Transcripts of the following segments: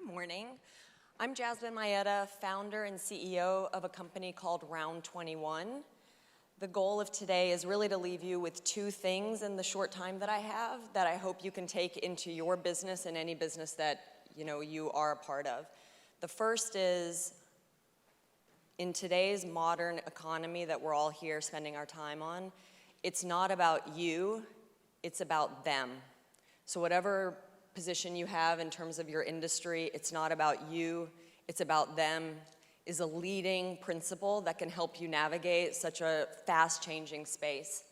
Good morning. I'm Jasmine Maietta, founder and CEO of a company called Round 21. The goal of today is really to leave you with two things in the short time that I have that I hope you can take into your business and any business that you are a part of. The first is, in today's modern economy that we're all here spending our time on, it's not about you, it's about them. So whatever position you have in terms of your industry, it's not about you, it's about them, is a leading principle that can help you navigate such a fast-changing space.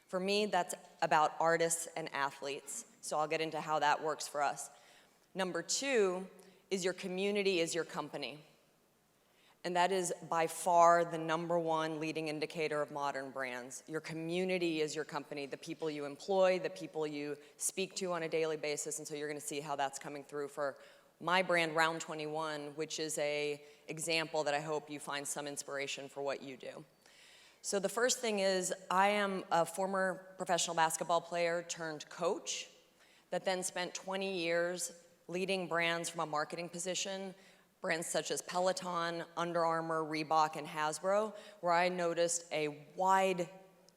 For me, that's about artists and athletes, so I'll get into how that works for us. Number two is your community is your company. And that is by far the number one leading indicator of modern brands. Your community is your company, the people you employ, the people you speak to on a daily basis, and so you're gonna see how that's coming through for my brand, Round 21, which is an example that I hope you find some inspiration for what you do. So the first thing is, I am a former professional basketball player turned coach that then spent 20 years leading brands from a marketing position, brands such as Peloton, Under Armour, Reebok, and Hasbro, where I noticed a wide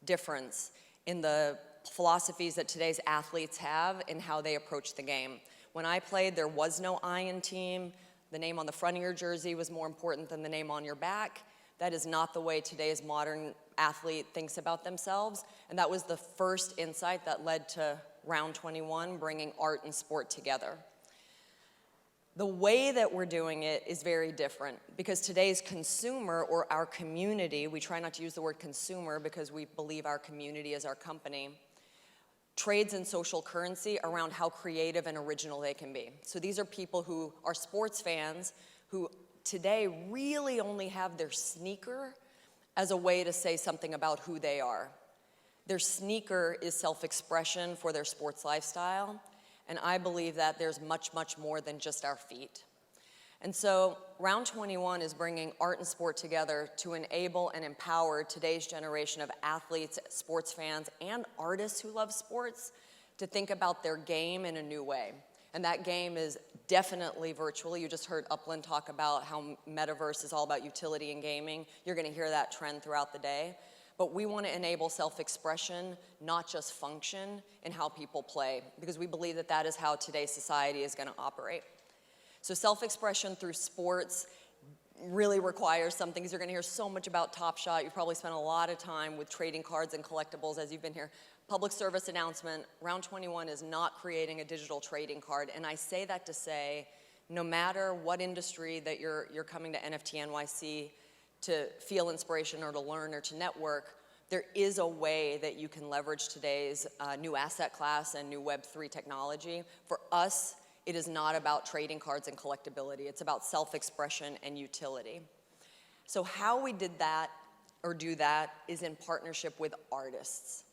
difference in the philosophies that today's athletes have in how they approach the game. When I played, there was no I in team. The name on the front of your jersey was more important than the name on your back. That is not the way today's modern athlete thinks about themselves, and that was the first insight that led to Round 21, bringing art and sport together. The way that we're doing it is very different because today's consumer or our community, we try not to use the word consumer because we believe our community is our company, trades in social currency around how creative and original they can be. So these are people who are sports fans who today really only have their sneaker as a way to say something about who they are. Their sneaker is self-expression for their sports lifestyle. And I believe that there's much, much more than just our feet. And so Round 21 is bringing art and sport together to enable and empower today's generation of athletes, sports fans, and artists who love sports to think about their game in a new way. And that game is definitely virtual. You just heard Upland talk about how metaverse is all about utility in gaming. You're gonna hear that trend throughout the day. But we want to enable self-expression, not just function, in how people play, because we believe that that is how today's society is going to operate. So self-expression through sports really requires some things. You're going to hear so much about Top Shot. You've probably spent a lot of time with trading cards and collectibles as you've been here. Public service announcement, Round 21 is not creating a digital trading card, and I say that to say, no matter what industry that you're coming to NFT.NYC to feel inspiration or to learn or to network, there is a way that you can leverage today's new asset class and new Web3 technology. For us, it is not about trading cards and collectability. It's about self-expression and utility. So how we did that or do that is in partnership with artists.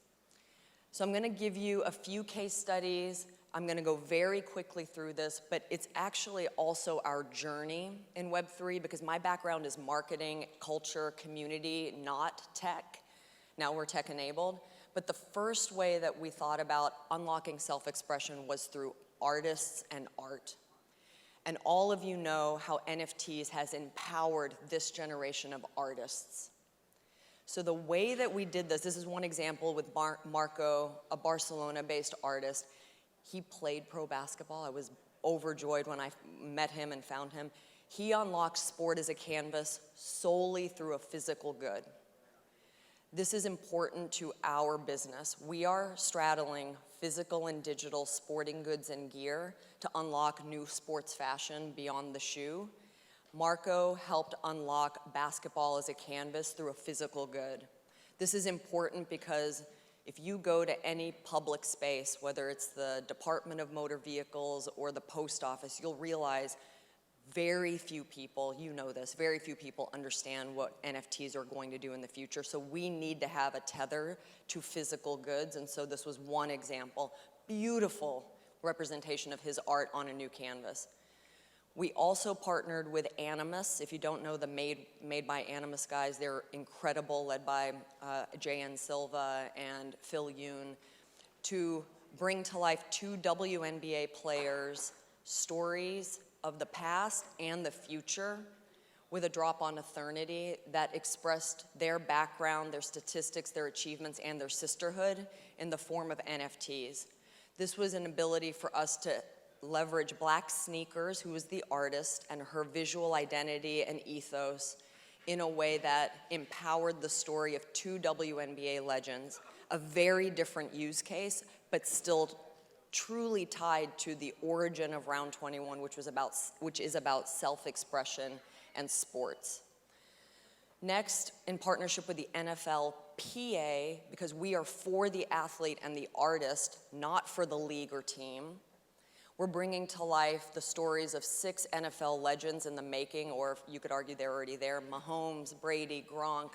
So I'm gonna give you a few case studies. I'm gonna go very quickly through this, but it's actually also our journey in Web3 because my background is marketing, culture, community, not tech. Now we're tech enabled. But the first way that we thought about unlocking self-expression was through artists and art. And all of you know how NFTs has empowered this generation of artists. So the way that we did this is one example with Marco, a Barcelona-based artist. He played pro basketball. I was overjoyed when I met him and found him. He unlocked sport as a canvas solely through a physical good. This is important to our business. We are straddling physical and digital sporting goods and gear to unlock new sports fashion beyond the shoe. Marco helped unlock basketball as a canvas through a physical good. This is important because if you go to any public space, whether it's the Department of Motor Vehicles or the post office, you'll realize very few people, you know this, very few people understand what NFTs are going to do in the future. So we need to have a tether to physical goods, and so this was one example. Beautiful representation of his art on a new canvas. We also partnered with Animus. If you don't know the Made by Animus guys, they're incredible, led by J.N. Silva and Phil Yoon, to bring to life two WNBA players' stories of the past and the future with a drop on eternity that expressed their background, their statistics, their achievements, and their sisterhood in the form of NFTs. This was an ability for us to leverage Black Sneakers, who was the artist, and her visual identity and ethos in a way that empowered the story of two WNBA legends, a very different use case, but still truly tied to the origin of Round 21, which is about self-expression and sports. Next, in partnership with the NFLPA, because we are for the athlete and the artist, not for the league or team, we're bringing to life the stories of 6 NFL legends in the making, or you could argue they're already there: Mahomes, Brady, Gronk,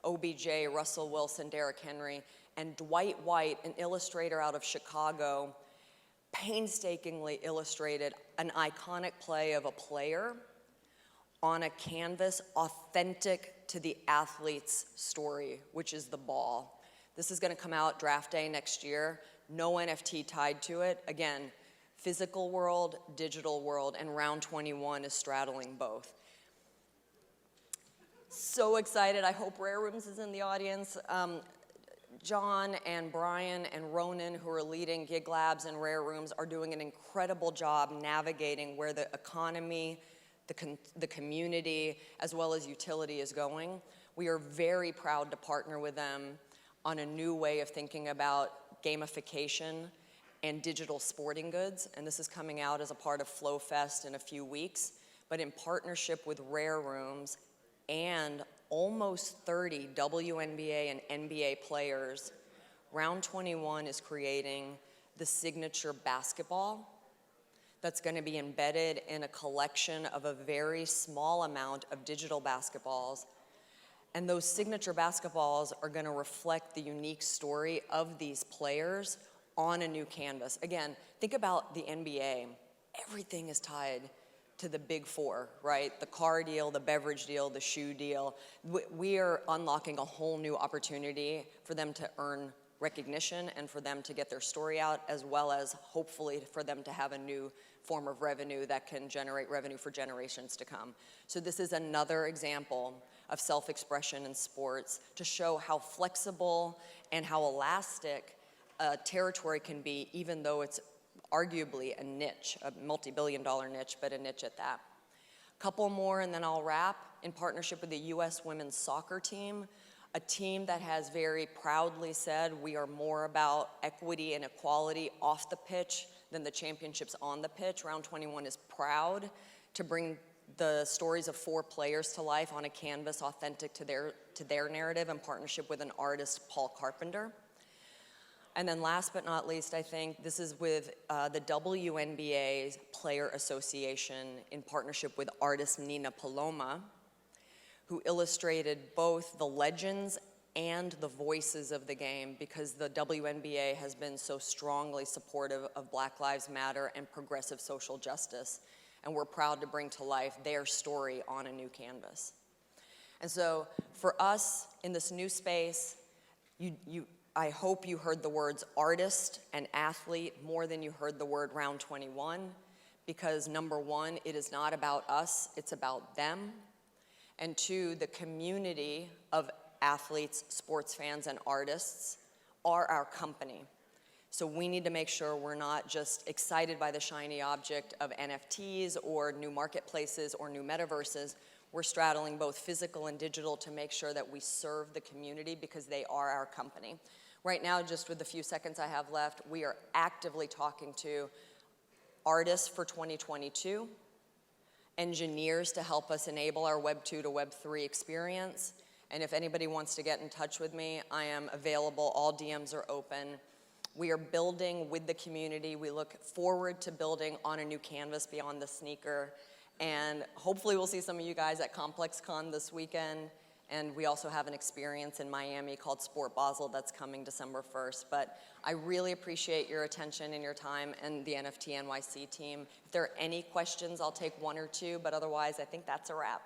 OBJ, Russell Wilson, Derrick Henry, and Dwight White, an illustrator out of Chicago, painstakingly illustrated an iconic play of a player on a canvas authentic to the athlete's story, which is the ball. This is gonna come out draft day next year. No NFT tied to it. Again, physical world, digital world, and Round 21 is straddling both. So excited. I hope Rare Rooms is in the audience. John and Brian and Ronan, who are leading Gig Labs and Rare Rooms, are doing an incredible job navigating where the economy, the community, as well as utility is going. We are very proud to partner with them on a new way of thinking about gamification and digital sporting goods, and this is coming out as a part of Flow Fest in a few weeks, but in partnership with Rare Rooms and almost 30 WNBA and NBA players, Round 21 is creating the signature basketball that's going to be embedded in a collection of a very small amount of digital basketballs. And those signature basketballs are going to reflect the unique story of these players on a new canvas. Again, think about the NBA. Everything is tied to the big four, right? The car deal, the beverage deal, the shoe deal. We are unlocking a whole new opportunity for them to earn recognition and for them to get their story out, as well as hopefully for them to have a new form of revenue that can generate revenue for generations to come. So this is another example of self-expression in sports to show how flexible and how elastic a territory can be, even though it's arguably a niche, a multi-billion-dollar niche, but a niche at that. Couple more and then I'll wrap. In partnership with the U.S. women's soccer team, a team that has very proudly said we are more about equity and equality off the pitch than the championships on the pitch. Round 21 is proud to bring the stories of 4 players to life on a canvas authentic to their narrative in partnership with an artist, Paul Carpenter. And then last but not least, I think this is with the WNBA Player Association in partnership with artist Nina Paloma, who illustrated both the legends and the voices of the game, because the WNBA has been so strongly supportive of Black Lives Matter and progressive social justice. And we're proud to bring to life their story on a new canvas. And so for us in this new space, I hope you heard the words artist and athlete more than you heard the word Round 21, because number one, it is not about us, it's about them. And 2, the community of athletes, sports fans, and artists are our company. So we need to make sure we're not just excited by the shiny object of NFTs or new marketplaces or new metaverses. We're straddling both physical and digital to make sure that we serve the community, because they are our company. Right now, just with the few seconds I have left, we are actively talking to artists for 2022, engineers to help us enable our Web 2 to Web 3 experience. And if anybody wants to get in touch with me, I am available. All DMs are open. We are building with the community. We look forward to building on a new canvas beyond the sneaker. And hopefully we'll see some of you guys at ComplexCon this weekend. And we also have an experience in Miami called Sport Basel that's coming December 1st. But I really appreciate your attention and your time, and the NFT.NYC team. If there are any questions, I'll take 1 or 2, but otherwise I think that's a wrap.